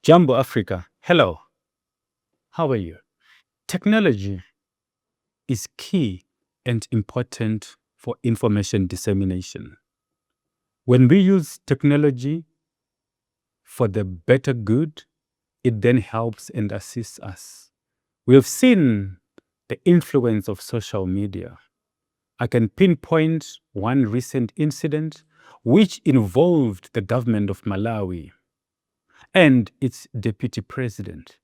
Jambo Africa, hello, how are you? Technology is key and important for information dissemination. When we use technology for the better good, it then helps and assists us. We have seen the influence of social media. I can pinpoint one recent incident which involved the government of Malawi and its deputy president,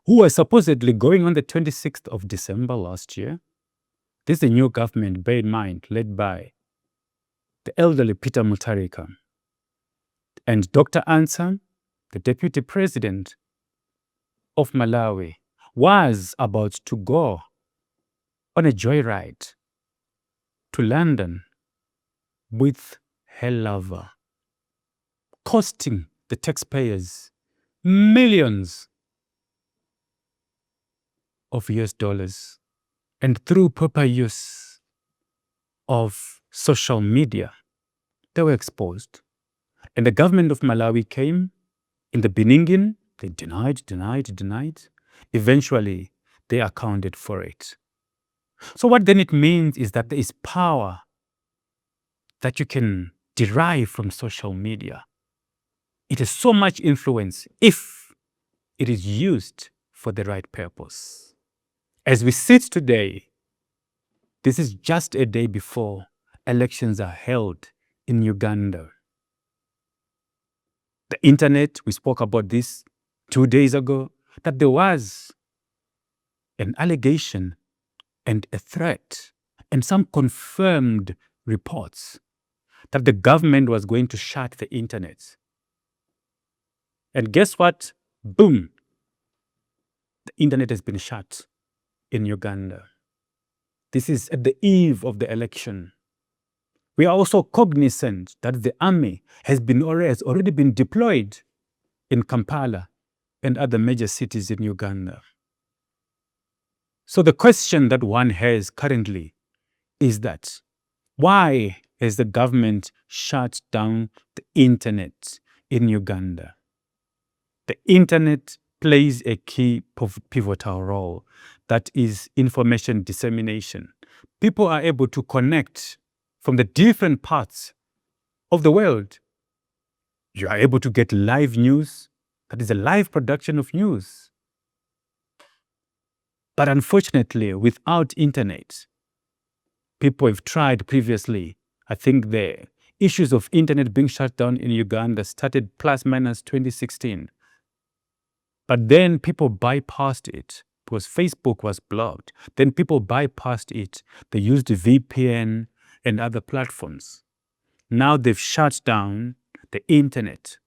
who was supposedly going on the 26th of December last year. This is a new government, bear in mind, led by the elderly Peter Mutharika. And Dr. Ansah, the deputy president of Malawi, was about to go on a joyride to London with her lover, costing the taxpayers millions of US dollars. And through proper use of social media, they were exposed. And the government of Malawi came. In the beginning, they denied. Eventually, they accounted for it. So what then it means is that there is power that you can derive from social media. It has so much influence if it is used for the right purpose. As we sit today, this is just a day before elections are held in Uganda. The internet, we spoke about this 2 days ago, that there was an allegation and a threat and some confirmed reports that the government was going to shut the internet. And guess what? Boom! The internet has been shut in Uganda. This is at the eve of the election. We are also cognizant that the army has already been deployed in Kampala and other major cities in Uganda. So the question that one has currently is that why has the government shut down the internet in Uganda? The internet plays a key pivotal role, that is information dissemination. People are able to connect from the different parts of the world. You are able to get live news, that is a live production of news. But unfortunately, without internet, people have tried previously. I think the issues of internet being shut down in Uganda started plus minus 2016. But then people bypassed it because Facebook was blocked. Then people bypassed it. They used VPN and other platforms. Now they've shut down the internet.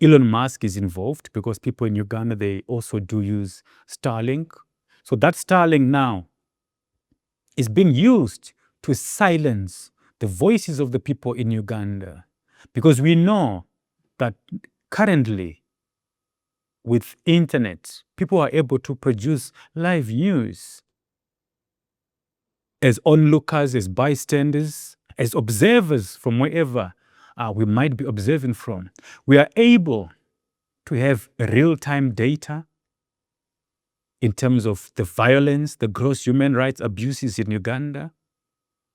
Elon Musk is involved because people in Uganda, they also do use Starlink. So that Starlink now is being used to silence the voices of the people in Uganda. Because we know that currently, with internet, people are able to produce live news as onlookers, as bystanders, as observers from wherever we might be observing from. We are able to have real-time data in terms of the violence, the gross human rights abuses in Uganda.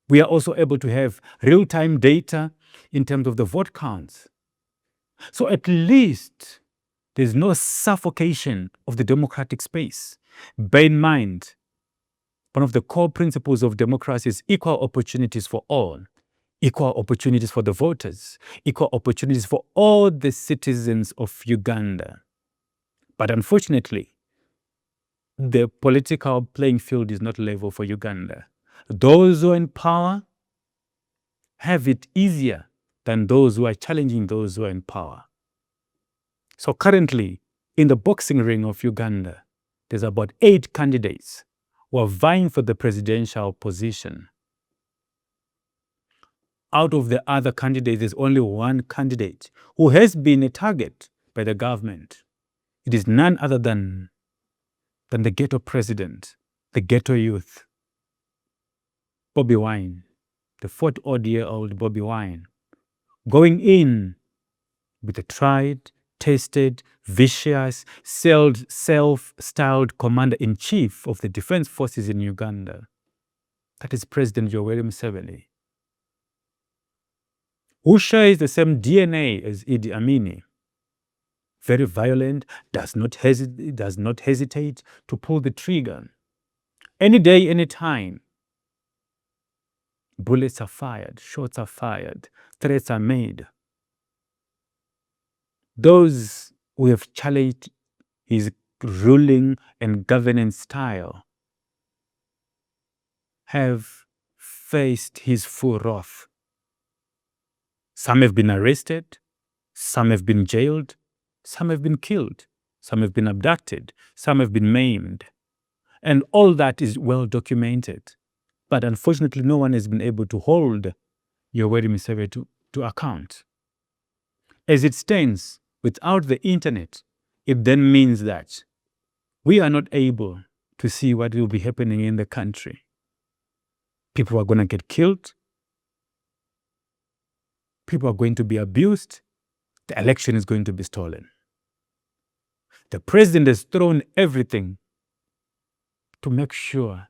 We are also able to have real-time data in terms of the vote counts. So at least there's no suffocation of the democratic space. Bear in mind, one of the core principles of democracy is equal opportunities for all, equal opportunities for the voters, equal opportunities for all the citizens of Uganda. But unfortunately, the political playing field is not level for Uganda. Those who are in power have it easier than those who are challenging those who are in power. So currently, in the boxing ring of Uganda, there's about 8 candidates who are vying for the presidential position. Out of the other candidates, there's only one candidate who has been a target by the government. It is none other than the ghetto president, the ghetto youth, Bobi Wine, the 40-odd-year-old Bobi Wine, going in with a tried, blood-tasted, vicious, self-styled commander-in-chief of the defense forces in Uganda. That is President Yoweri Museveni, who shares the same DNA as Idi Amin. Very violent, does not hesitate to pull the trigger. Any day, any time. Bullets are fired, shots are fired, threats are made. Those who have challenged his ruling and governance style have faced his full wrath. Some have been arrested, some have been jailed, some have been killed, some have been abducted, some have been maimed. And all that is well documented. But unfortunately, no one has been able to hold Yoweri Museveni to account. As it stands, without the internet, it then means that we are not able to see what will be happening in the country. People are going to get killed. People are going to be abused. The election is going to be stolen. The president has thrown everything to make sure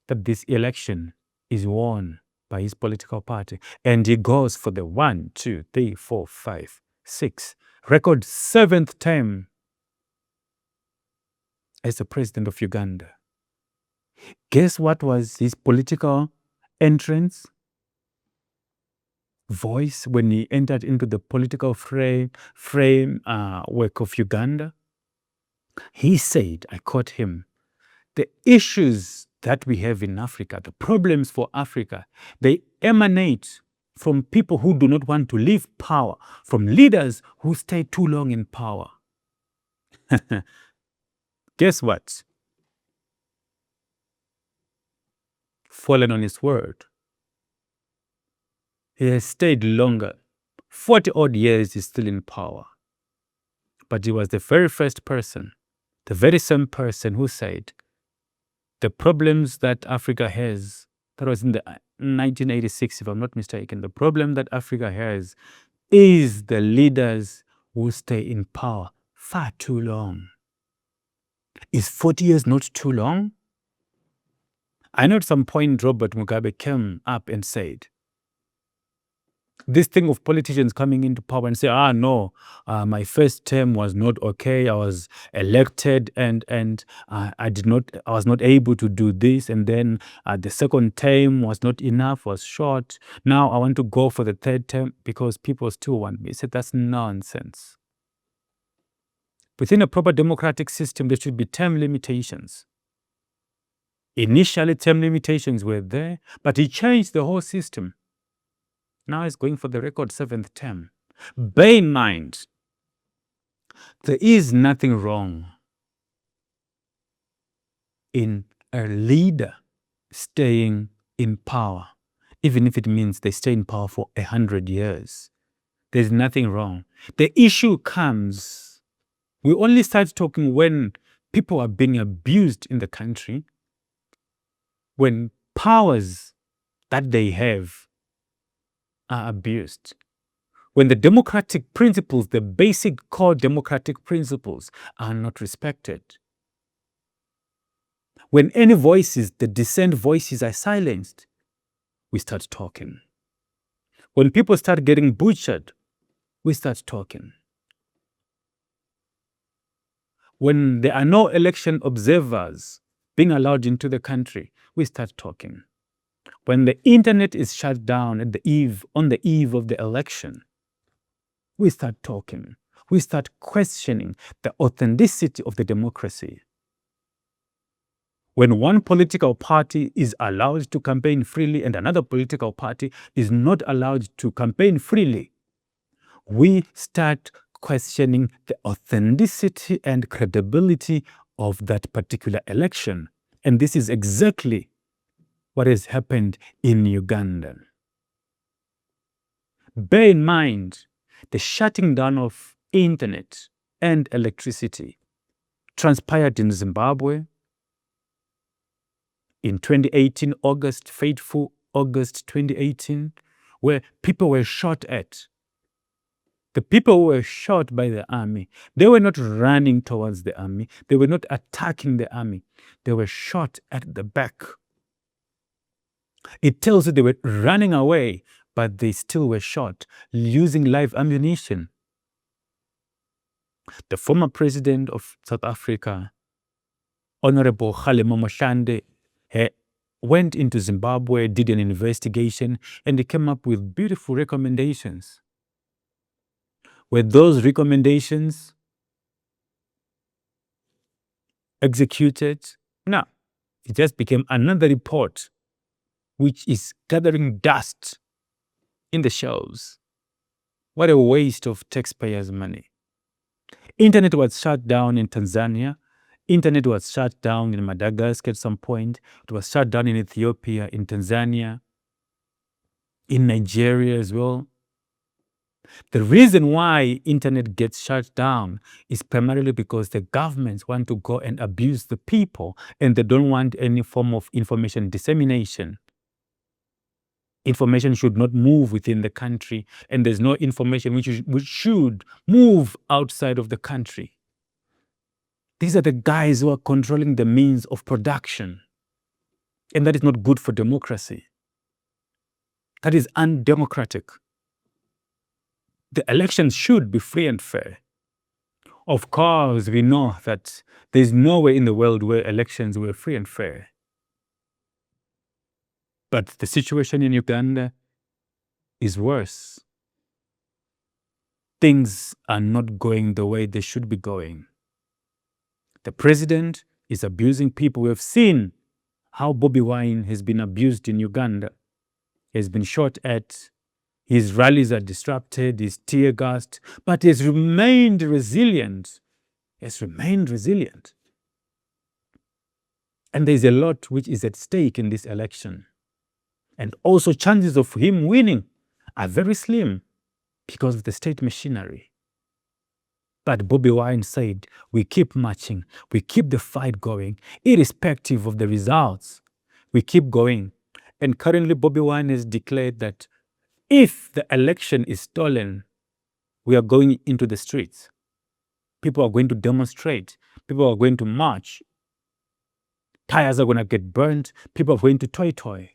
that this election is won by his political party. And he goes for the 1, 2, 3, 4, 5, 6, record 7th term as the president of Uganda. Guess what was his political entrance? Voice when he entered into the political framework of Uganda? He said, I quote him, the issues that we have in Africa, the problems for Africa, they emanate from people who do not want to leave power, from leaders who stay too long in power. Guess what? Fallen on his word. He has stayed longer. 40 odd years he's still in power. But he was the very first person, the very same person who said, the problems that Africa has, that was in the 1986, if I'm not mistaken, the problem that Africa has is the leaders who stay in power far too long. Is 40 years not too long? I know at some point Robert Mugabe came up and said, this thing of politicians coming into power and say, no, my first term was not okay. I was elected and I was not able to do this. And then the second term was not enough, was short. Now I want to go for the third term because people still want me. He said, that's nonsense. Within a proper democratic system, there should be term limitations. Initially, term limitations were there, but he changed the whole system. Now he's going for the record 7th term. Bear in mind, there is nothing wrong in a leader staying in power, even if it means they stay in power for 100 years. There's nothing wrong. The issue comes, we only start talking when people are being abused in the country, when powers that they have are abused. When the democratic principles, the basic core democratic principles are not respected. When any voices, the dissent voices are silenced, we start talking. When people start getting butchered, we start talking. When there are no election observers being allowed into the country, we start talking. When the internet is shut down on the eve of the election, we start talking. We start questioning the authenticity of the democracy. When one political party is allowed to campaign freely and another political party is not allowed to campaign freely, we start questioning the authenticity and credibility of that particular election. And this is exactly what has happened in Uganda. Bear in mind, the shutting down of internet and electricity transpired in Zimbabwe in 2018, fateful August 2018, where people were shot at. The people who were shot by the army, they were not running towards the army. They were not attacking the army. They were shot at the back. It tells you they were running away, but they still were shot, using live ammunition. The former president of South Africa, Honorable Kgalema Motlanthe, went into Zimbabwe, did an investigation, and he came up with beautiful recommendations. Were those recommendations executed? No. It just became another report, which is gathering dust in the shelves. What a waste of taxpayers' money. Internet was shut down in Tanzania. Internet was shut down in Madagascar at some point. It was shut down in Ethiopia, in Tanzania, in Nigeria as well. The reason why internet gets shut down is primarily because the governments want to go and abuse the people, and they don't want any form of information dissemination. Information should not move within the country, and there's no information which should move outside of the country. These are the guys who are controlling the means of production, and that is not good for democracy. That is undemocratic. The elections should be free and fair. Of course, we know that there's nowhere in the world where elections were free and fair. But the situation in Uganda is worse. Things are not going the way they should be going. The president is abusing people. We have seen how Bobi Wine has been abused in Uganda. He has been shot at. His rallies are disrupted. He's tear gassed. But he has remained resilient. He has remained resilient. And there's a lot which is at stake in this election. And also chances of him winning are very slim because of the state machinery. But Bobi Wine said, we keep marching, we keep the fight going, irrespective of the results. We keep going. And currently Bobi Wine has declared that if the election is stolen, we are going into the streets. People are going to demonstrate. People are going to march. Tires are going to get burned. People are going to toy.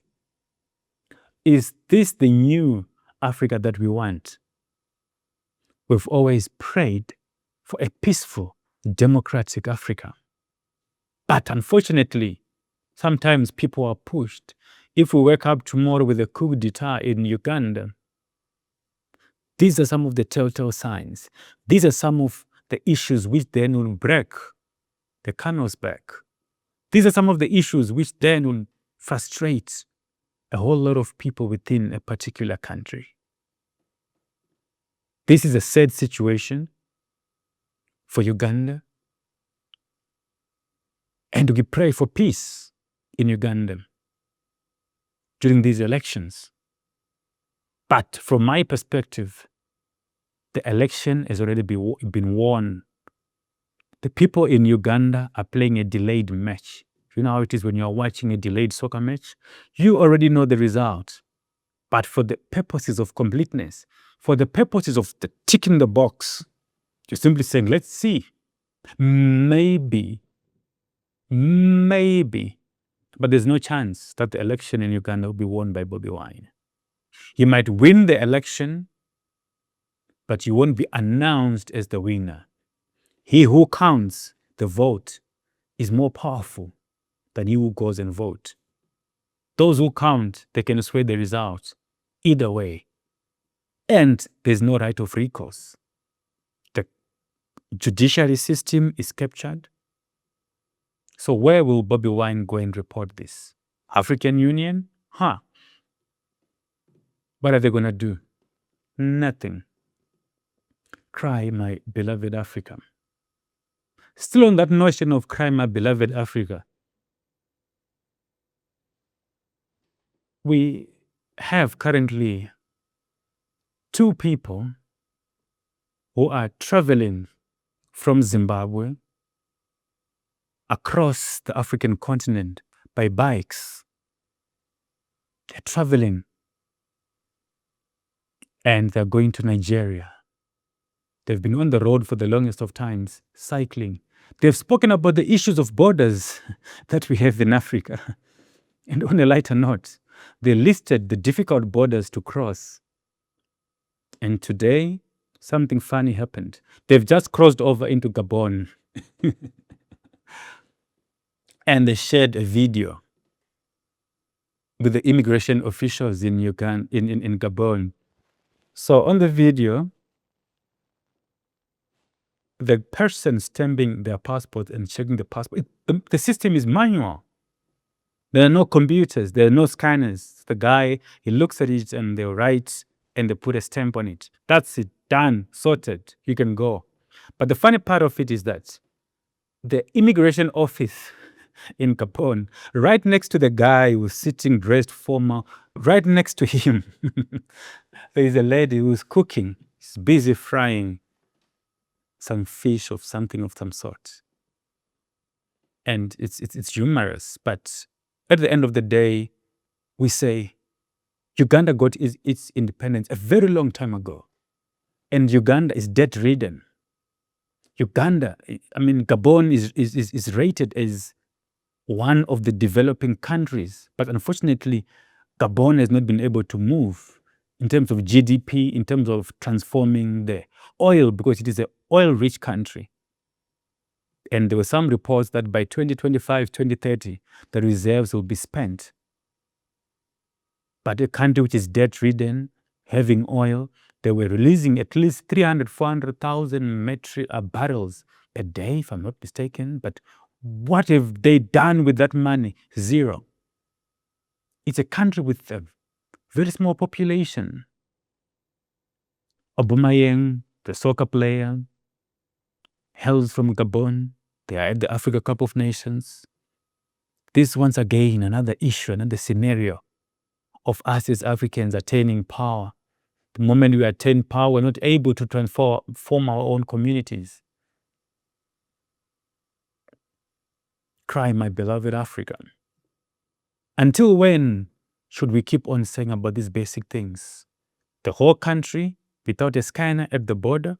Is this the new Africa that we want? We've always prayed for a peaceful, democratic Africa. But unfortunately, sometimes people are pushed. If we wake up tomorrow with a coup d'etat in Uganda, these are some of the telltale signs. These are some of the issues which then will break the camel's back. These are some of the issues which then will frustrate a whole lot of people within a particular country. This is a sad situation for Uganda. And we pray for peace in Uganda during these elections. But from my perspective, the election has already been won. The people in Uganda are playing a delayed match. You know how it is when you're watching a delayed soccer match? You already know the result. But for the purposes of completeness, for the purposes of the ticking the box, you're simply saying, let's see. Maybe, but there's no chance that the election in Uganda will be won by Bobi Wine. He might win the election, but you won't be announced as the winner. He who counts the vote is more powerful than he who goes and vote. Those who count, they can sway the result either way. And there's no right of recourse. The judiciary system is captured. So where will Bobi Wine go and report this? African Union? What are they going to do? Nothing. Cry, my beloved Africa. Still on that notion of cry, my beloved Africa, we have currently 2 people who are traveling from Zimbabwe across the African continent by bikes. They're traveling and they're going to Nigeria. They've been on the road for the longest of times, cycling. They've spoken about the issues of borders that we have in Africa. And on a lighter note, they listed the difficult borders to cross. And today, something funny happened. They've just crossed over into Gabon. And they shared a video with the immigration officials in Uganda, in Gabon. So on the video, the person stamping their passport and checking the passport, the system is manual. There are no computers, there are no scanners. The guy, he looks at it and they write and they put a stamp on it. That's it, done, sorted, you can go. But the funny part of it is that the immigration office in Gabon, right next to the guy who's sitting dressed formal, right next to him, there is a lady who's cooking. She's busy frying some fish or something of some sort. And it's humorous, but at the end of the day, we say Uganda got its independence a very long time ago. And Uganda is debt-ridden. Uganda, I mean, Gabon is rated as one of the developing countries. But unfortunately, Gabon has not been able to move in terms of GDP, in terms of transforming the oil, because it is an oil-rich country. And there were some reports that by 2025, 2030, the reserves will be spent. But a country which is debt-ridden, having oil, they were releasing at least 300, 400,000 barrels a day, if I'm not mistaken. But what have they done with that money? Zero. It's a country with a very small population. Obumayeng, the soccer player, hails from Gabon. They are at the Africa Cup of Nations. This, once again, another issue, another scenario of us as Africans attaining power. The moment we attain power, we're not able to transform our own communities. Cry, my beloved Africa. Until when should we keep on saying about these basic things? The whole country without a scanner at the border?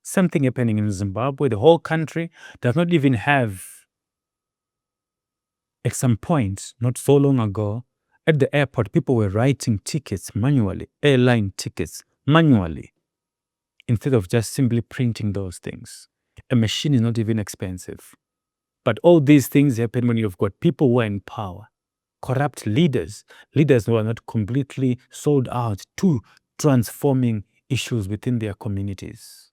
Something happening in Zimbabwe, the whole country does not even have, at some point, not so long ago, at the airport, people were writing tickets manually, airline tickets manually, instead of just simply printing those things. A machine is not even expensive. But all these things happen when you've got people who are in power, corrupt leaders who are not completely sold out to transforming issues within their communities.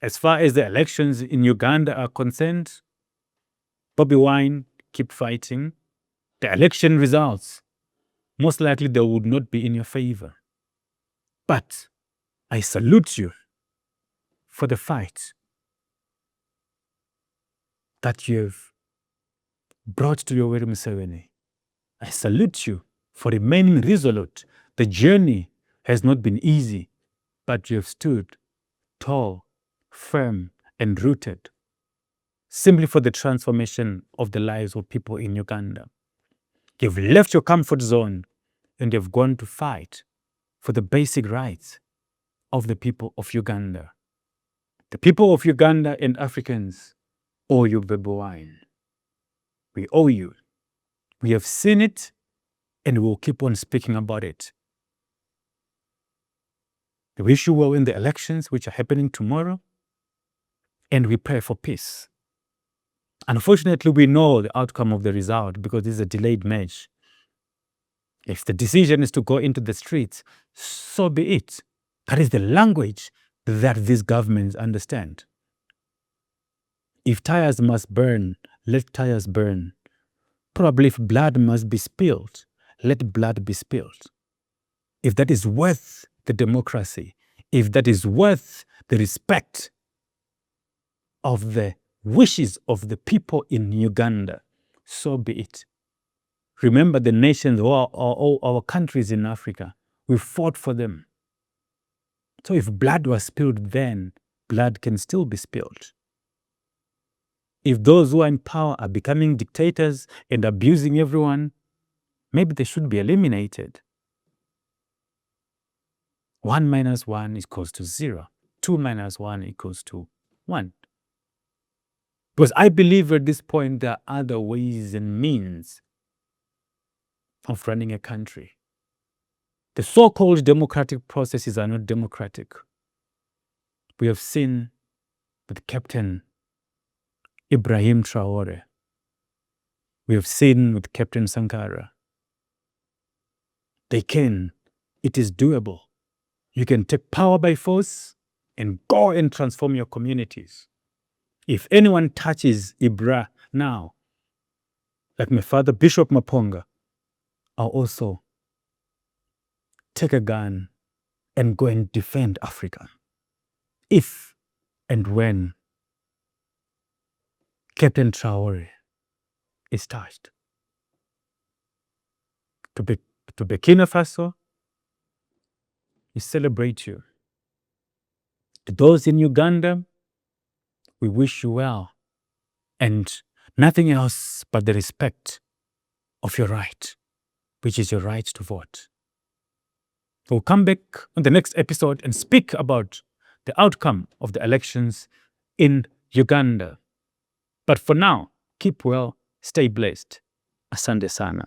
As far as the elections in Uganda are concerned, Bobi Wine, keep fighting. The election results, most likely they would not be in your favor. But I salute you for the fight that you've brought to Yoweri Museveni. I salute you for remaining resolute. The journey has not been easy, but you have stood tall, firm, and rooted, simply for the transformation of the lives of people in Uganda. You've left your comfort zone and you've gone to fight for the basic rights of the people of Uganda. The people of Uganda and Africans owe you, Bobi Wine. We owe you. We have seen it and we will keep on speaking about it. We wish you well in the elections which are happening tomorrow, and we pray for peace. Unfortunately, we know the outcome of the result because this is a delayed match. If the decision is to go into the streets, so be it. That is the language that these governments understand. If tires must burn, let tires burn. Probably if blood must be spilled, let blood be spilled. If that is worth the democracy, if that is worth the respect of the wishes of the people in Uganda, so be it. Remember the nations, all our countries in Africa, we fought for them. So if blood was spilled then, blood can still be spilled. If those who are in power are becoming dictators and abusing everyone, maybe they should be eliminated. 1 minus 1 is equals to 0. 2 minus 1 equals to 1. Because I believe at this point there are other ways and means of running a country. The so-called democratic processes are not democratic. We have seen with Captain Ibrahim Traore. We have seen with Captain Sankara. They can. It is doable. You can take power by force and go and transform your communities. If anyone touches Ibra now, like my father, Bishop Maponga, I'll also take a gun and go and defend Africa. If and when Captain Traore is touched. To Burkina Faso, we celebrate you. To those in Uganda, we wish you well. And nothing else but the respect of your right, which is your right to vote. We'll come back on the next episode and speak about the outcome of the elections in Uganda. But for now, keep well, stay blessed. Asante sana.